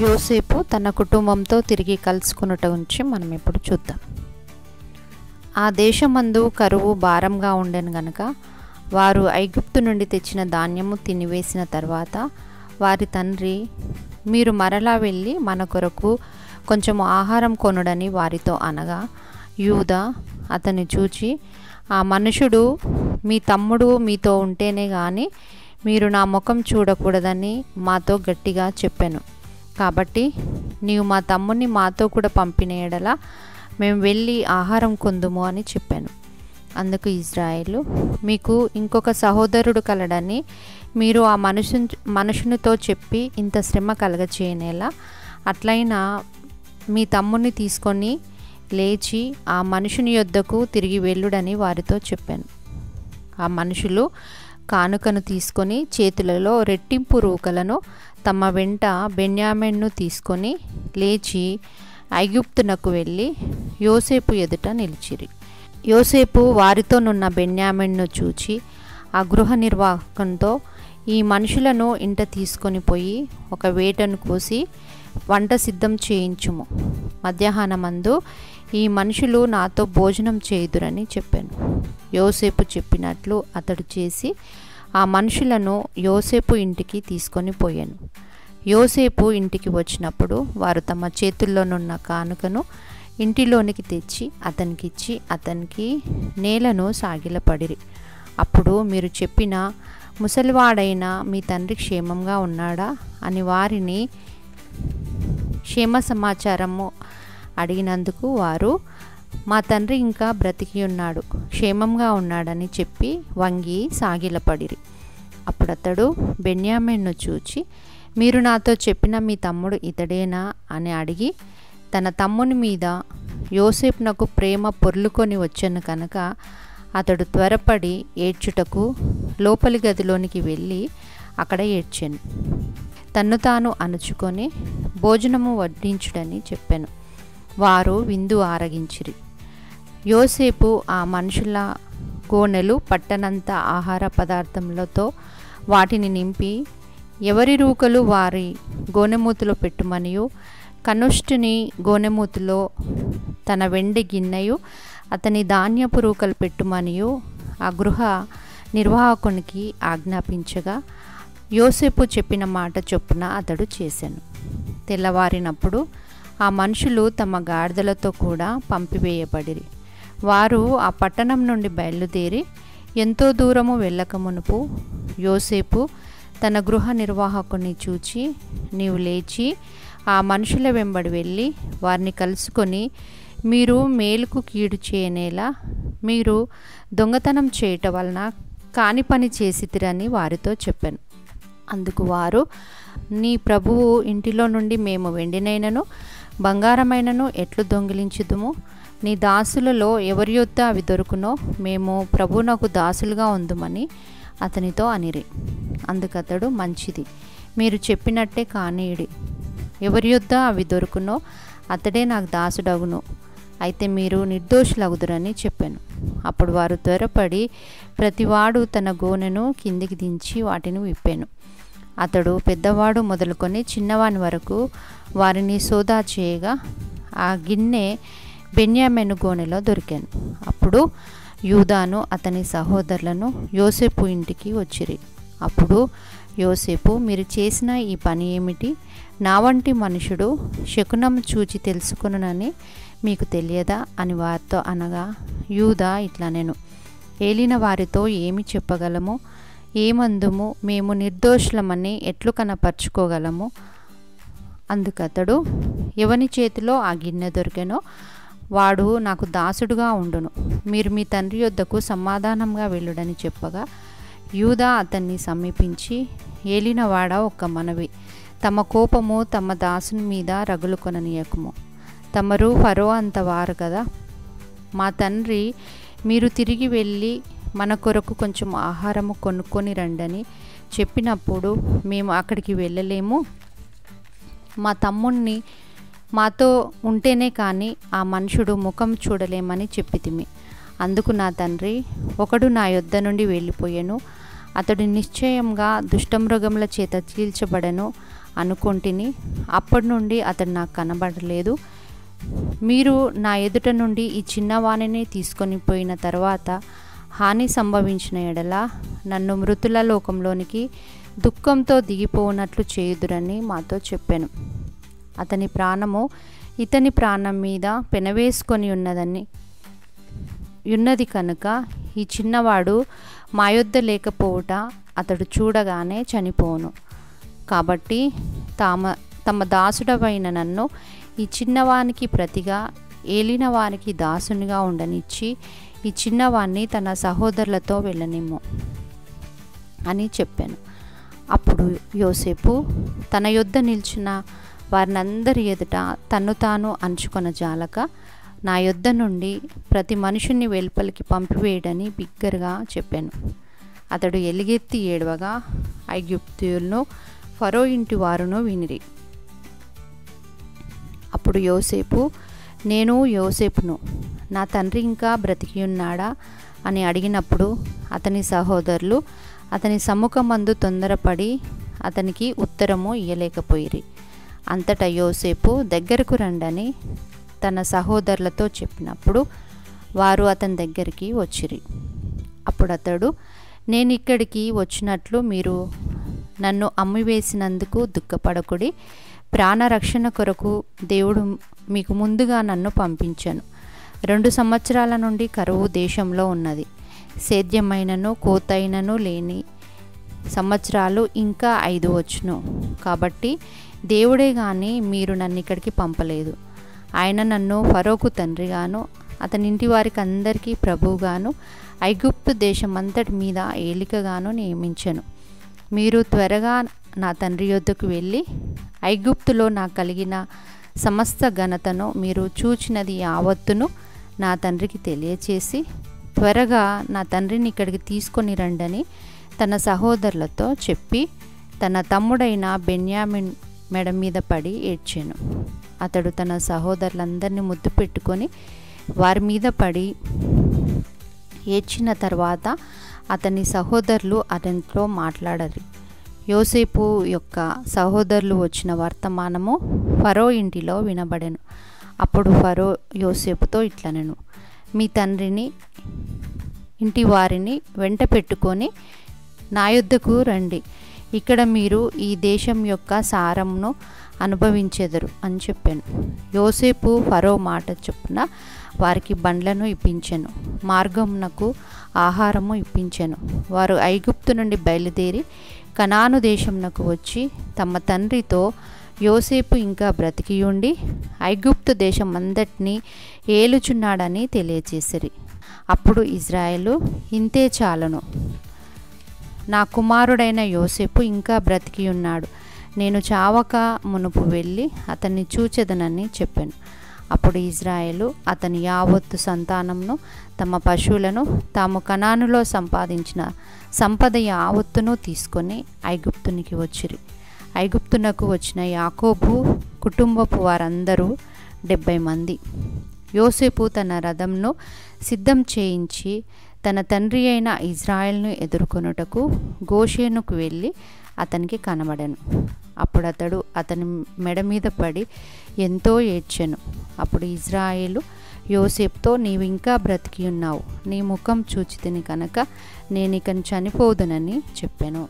యోసేపు తన కుటుంబంతో తిరిగి కలుసుకున్నట గురించి మనం ఇప్పుడు చూద్దాం. ఆ దేశమందు కరువు భారంగా ఉండెను గనుక వారు ఐగుప్తు నుండి తెచ్చిన ధాన్యము తినివేసిన తర్వాత వారి తండ్రి, మీరు మరలా వెళ్ళి మన కొరకు కొంచెము ఆహారం కొనుడని వారితో అనగా, యూదా అతన్ని చూచి, ఆ మనుషుడు మీ తమ్ముడు మీతో ఉంటేనే గాని మీరు నా ముఖం చూడకూడదని మాతో గట్టిగా చెప్పాను. కాబట్టి నీవు మా తమ్ముని మాతో కూడా పంపిన ఎడల మేము వెళ్ళి ఆహారం కొందుము అని చెప్పాను. అందుకు ఇజ్రాయేలు, మీకు ఇంకొక సహోదరుడు కలడని మీరు ఆ మనుషునితో చెప్పి ఇంత శ్రమ కలగచేయనేలా, అట్లయినా మీ తమ్ముని తీసుకొని లేచి ఆ మనుషుని యొద్దకు తిరిగి వెళ్ళుడని వారితో చెప్పాను. ఆ మనుషులు కానుకను తీసుకొని చేతులలో రెట్టింపు రూకలను తమ వెంట బెన్యామీనును తీసుకొని లేచి ఐగుప్తునకు వెళ్ళి యోసేపు ఎదుట నిలిచిరి. యోసేపు వారితోనున్న బెన్యామీనును చూచి ఆ గృహ నిర్వాహకంతో, ఈ మనుషులను ఇంట తీసుకొని పోయి ఒక వేటను కోసి వంట సిద్ధం చేయించుము. మధ్యాహ్నమందు ఈ మనుషులు నాతో భోజనం చేయుదురని చెప్పాను. యోసేపు చెప్పినట్లు అతడు చేసి ఆ మనుషులను యోసేపు ఇంటికి తీసుకొని పోయాను. యోసేపు ఇంటికి వచ్చినప్పుడు వారు తమ చేతుల్లోనున్న కానుకను ఇంటిలోనికి తెచ్చి అతనికిచ్చి అతనికి నేలను సాగిలపడిరి. అప్పుడు మీరు చెప్పిన ముసలివాడైన మీ తండ్రి క్షేమంగా ఉన్నాడా అని వారిని క్షేమ సమాచారము అడిగినందుకు వారు, మా తండ్రి ఇంకా బ్రతికి ఉన్నాడు, క్షేమంగా ఉన్నాడని చెప్పి వంగి సాగిలపడిరి. అప్పుడు అతడు బెన్యామీనును చూచి, మీరు నాతో చెప్పిన మీ తమ్ముడు ఇతడేనా అని అడిగి, తన తమ్ముని మీద యోసేపునకు ప్రేమ పొర్లుకొని వచ్చాను కనుక అతడు త్వరపడి ఏడ్చుటకు లోపలి గదిలోనికి వెళ్ళి అక్కడ ఏడ్చాను. తన్ను తాను అణుచుకొని భోజనము వడ్డించుడని చెప్పాను. వారు విందు ఆరగించిరి. యోసేపు ఆ మనుషుల గోనెలు పట్టనంత ఆహార పదార్థములతో వాటిని నింపి, ఎవరి రూకలు వారి గోనెమూతిలో పెట్టుమనియు, కనుష్టుని గోనెమూతిలో తన వెండి గిన్నెయు అతని ధాన్యపు రూకలు పెట్టుమనియు ఆ గృహ నిర్వాహకునికి ఆజ్ఞాపించగా, యోసేపు చెప్పిన మాట చొప్పున అతడు చేశాను. తెల్లవారినప్పుడు ఆ మనుషులు తమ గాడిదలతో కూడా పంపివేయబడిరి. వారు ఆ పట్టణం నుండి బయలుదేరి ఎంతో దూరము వెళ్ళక మునుపు యోసేపు తన గృహ నిర్వాహకుని చూచి, నీవు లేచి ఆ మనుషుల వెంబడి వెళ్ళి వారిని కలుసుకొని, మీరు మేలుకు కీడు చేయనేలా మీరు దొంగతనం చేయటం వలన కాని పని చేసితిరని వారితో చెప్పాను. అందుకు వారు, నీ ప్రభువు ఇంటిలో నుండి మేము వెండినైనను బంగారమైనను ఎట్లు దొంగిలించుదుము? నీ దాసులలో ఎవరి యొద్ద అవి దొరుకునో మేము ప్రభువునకు దాసులుగా ఉందుమని అతనితో అనిరి. అందుకతడు, మంచిది, మీరు చెప్పినట్టే కానీయుడి. ఎవరి యొద్ద అవి దొరుకునో అతడే నాకు దాసుడగును. అయితే మీరు నిర్దోషులగుదురని చెప్పాను. అప్పుడు వారు త్వరపడి ప్రతివాడు తన గోనెను కిందికి దించి వాటిని విప్పాను. అతడు పెద్దవాడు మొదలుకొని చిన్నవాని వరకు వారిని సోదా చేయగా ఆ గిన్నె బెన్యామీను గోనెలో దొరికాను. అప్పుడు యూదాను అతని సహోదరులను యోసేపు ఇంటికి వచ్చిరి. అప్పుడు యోసేపు, మీరు చేసిన ఈ పని ఏమిటి? నా వంటి మనుషుడు శకునం చూచి తెలుసుకొనునని మీకు తెలియదా అని వారితో అనగా, యూదా ఇట్లా, నేను ఏలిన వారితో ఏమి చెప్పగలము? ఏమందుము? మేము నిర్దోషులమని ఎట్లు కనపరుచుకోగలము? అందుకతడు, ఎవని చేతిలో ఆ గిన్నె దొరికెనో వాడు నాకు దాసుడుగా ఉండును. మీరు మీ తండ్రి యొద్దకు సమాధానంగా వెళ్ళుడని చెప్పగా, యూదా అతన్ని సమీపించి, ఏలినవాడా, ఒక్క మనవి, తమ కోపము తమ దాసుని మీద రగులు కొననీయకుము. తమరు ఫరో అంత వారు కదా. మా తండ్రి, మీరు తిరిగి వెళ్ళి మన కొరకు కొంచెం ఆహారము కొనుక్కొని రండని చెప్పినప్పుడు మేము అక్కడికి వెళ్ళలేము. మా తమ్ముణ్ణి మాతో ఉంటేనే కానీ ఆ మనుషుడు ముఖం చూడలేమని చెప్పితిమి. అందుకు నా తండ్రి, ఒకడు నా యొద్ద నుండి వెళ్ళిపోయాను, అతడు నిశ్చయంగా దుష్టమృగముల చేత చీల్చబడెను, అనుకొంటిని. అప్పటి నుండి అతడు నాకు కనబడలేదు. మీరు నా ఎదుట నుండి ఈ చిన్నవాణిని తీసుకొని పోయిన తర్వాత హాని సంభవించిన ఎడల నన్ను మృతుల లోకంలోనికి దుఃఖంతో దిగిపోనట్లు చేయుదురని మాతో చెప్పాను. అతని ప్రాణము ఇతని ప్రాణం మీద పెనవేసుకొని ఉన్నది కనుక ఈ చిన్నవాడు మా యొద్ద లేకపోవుట అతడు చూడగానే చనిపోను. కాబట్టి తమ దాసుడవైన నన్ను ఈ చిన్నవానికి ప్రతిగా ఏలిన వానికి దాసునిగా ఉండనిచ్చి ఈ చిన్నవాణ్ణి తన సహోదరులతో వెళ్ళనిమ్ము అని చెప్పాను. అప్పుడు యోసేపు తన యొద్ద నిలిచిన వారినందరి ఎదుట తన్ను తాను అంచుకొన జాలక నా యొద్ద నుండి ప్రతి మనుషుని వెలుపలికి పంపివేయడని బిగ్గరగా చెప్పాను. అతడు ఎలుగెత్తి ఏడవగా ఐగుప్తీయులను ఫరో ఇంటి వారును వినిరి. అప్పుడు యోసేపు, నేను యోసేపును, నా తండ్రి ఇంకా బ్రతికి ఉన్నాడా అని అడిగినప్పుడు అతని సహోదరులు అతని సముఖమందు తొందరపడి అతనికి ఉత్తరము ఇయ్యలేకపోయిరి. అంతటా యోసేపు దగ్గరకు రండని తన సహోదరులతో చెప్పినప్పుడు వారు అతని దగ్గరికి వచ్చిరి. అప్పుడు అతడు, నేను ఇక్కడికి వచ్చినట్లు మీరు నన్ను అమ్మివేసినందుకు దుఃఖపడకుడి. ప్రాణరక్షణ కొరకు దేవుడు మీకు ముందుగా నన్ను పంపించాను. 2 సంవత్సరాల నుండి కరువు దేశంలో ఉన్నది. సేద్యమైనను కోతైనను లేని సంవత్సరాలు ఇంకా 5 వచ్చును. కాబట్టి దేవుడే గాని మీరు నన్ను ఇక్కడికి పంపలేదు. ఆయన నన్ను ఫరోకు తండ్రిగాను అతని ఇంటి వారికి అందరికీ ప్రభువుగాను ఐగుప్తు దేశమంతటి మీద ఏలికగాను నియమించెను. మీరు త్వరగా నా తండ్రి యొద్దకు వెళ్ళి ఐగుప్తులో నాకు కలిగిన సమస్త ఘనతను మీరు చూచినది యావత్తును నా తండ్రికి తెలియచేసి త్వరగా నా తండ్రిని ఇక్కడికి తీసుకొని రండని తన సహోదరులతో చెప్పి తన తమ్ముడైన బెన్యామిన్ మెడ మీద పడి ఏడ్చాను. అతడు తన సహోదరులందరినీ ముద్దు పెట్టుకొని వారి మీద పడి ఏడ్చిన తర్వాత అతని సహోదరులు అతనితో మాట్లాడారు. యోసేపు యొక్క సహోదరులు వచ్చిన వర్తమానము ఫరో ఇంటిలో వినబడెను. అప్పుడు ఫరో యోసేపుతో ఇట్లనెను, మీ తండ్రిని ఇంటి వారిని వెంట పెట్టుకొని నా యొద్దకు రండి. ఇక్కడ మీరు ఈ దేశం యొక్క సారమును అనుభవించెదరు అని చెప్పాను. యోసేపు ఫరో మాట చొప్పున వారికి బండ్లను ఇప్పించెను, మార్గమునకు ఆహారము ఇప్పించెను. వారు ఐగుప్తు నుండి బయలుదేరి కనాను దేశమునకు వచ్చి తమ తండ్రితో యోసేపు ఇంకా బ్రతికి ఉండి ఐగుప్తు దేశం అంతటినీ ఏలుచున్నాడని తెలియచేసిరి. అప్పుడు ఇజ్రాయేలు, ఇంతే చాలును, నా కుమారుడైన యోసేపు ఇంకా బ్రతికి ఉన్నాడు. నేను చావక మునుపు వెళ్ళి అతన్ని చూచెదనని చెప్పాను. అప్పుడు ఇజ్రాయేలు అతని యావత్తు సంతానంను తమ పశువులను తాము కనానులో సంపాదించిన సంపద యావత్తును తీసుకొని ఐగుప్తునికి వచ్చిరి. ఐగుప్తునకు వచ్చిన యాకోబు కుటుంబపు వారందరూ 70 మంది. యోసేపు తన రథంను సిద్ధం చేయించి తన తండ్రి అయిన ఇజ్రాయెల్ను ఎదుర్కొనుటకు గోషేనుకు వెళ్ళి అతనికి కనబడెను. అప్పుడు అతడు అతని మెడ మీద పడి ఎంతో ఏడ్చెను. అప్పుడు ఇజ్రాయేలు యోసేపుతో, నీవు ఇంకా బ్రతికి ఉన్నావు, నీ ముఖం చూచితిని కనుక నేనిక చనిపోదునని చెప్పాను.